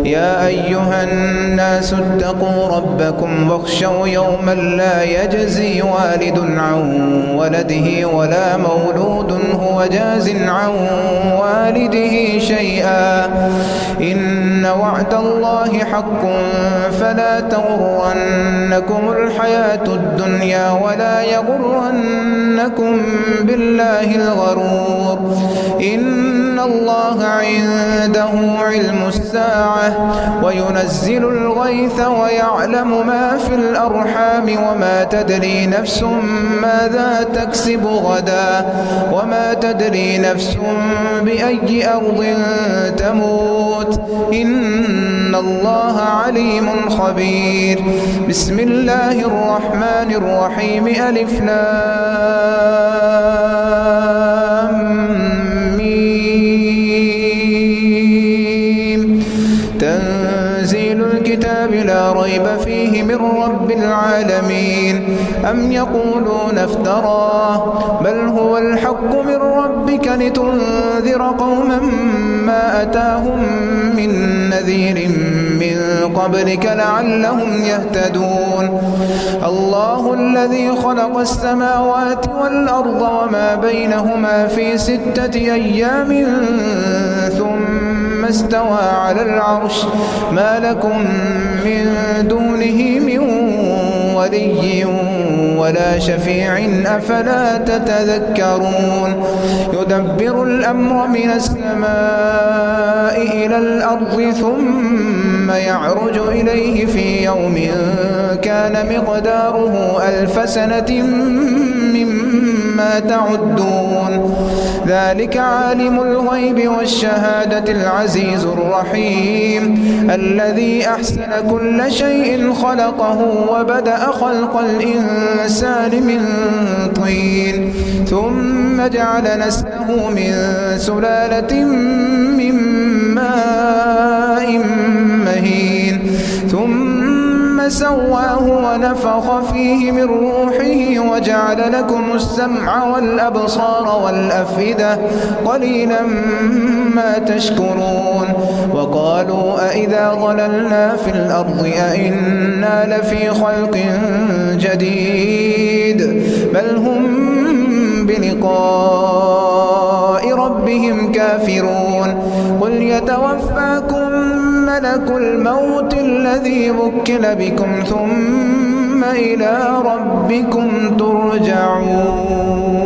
يا أيها الناس اتقوا ربكم واخشوا يوما لا يجزي والد عن ولده ولا مولود هو جاز عن والده شيئا إن وعد الله حق فلا تغرنكم الحياة الدنيا ولا يغرنكم بالله الغرور إن الله عنده علم الساعة وينزل الغيث ويعلم ما في الأرحام وما تدري نفس ماذا تكسب غدا وما تدري نفس بأي أرض تموت إن الله عليم خبير. بسم الله الرحمن الرحيم ألف لام ميم تنزيل الكتاب لا ريب فيه من رب العالمين أم يقولون افتراه بل هو الحق من ربك لتنذر قوما ما أتاهم من نذير من قبلك لعلهم يهتدون الله الذي خلق السماوات والأرض وما بينهما في 6 أيام ثم استوى على العرش ما لكم من دونه من ولي ولا شفيع أفلا تتذكرون يدبر الأمر من السماء إلى الأرض ثم يعرج إليه في يوم كان مقداره 1000 سنة مما تعدون ذلك عالم الغيب والشهادة العزيز الرحيم الذي أحسن كل شيء خلقه وبدأ خلق الإنسان من طين ثم جعل نسله من سلالة من ماء مهين ثم سواه ونفخ فيه من روحه وجعل لكم السمع والأبصار والأفئدة قليلا ما تشكرون وقالوا أئذا ضللنا في الأرض أئنا لفي خلق جديد بل هم بلقاء ربهم كافرون قل يتوفاكم ملك الموت الذي وكل بكم ثم إلى ربكم ترجعون.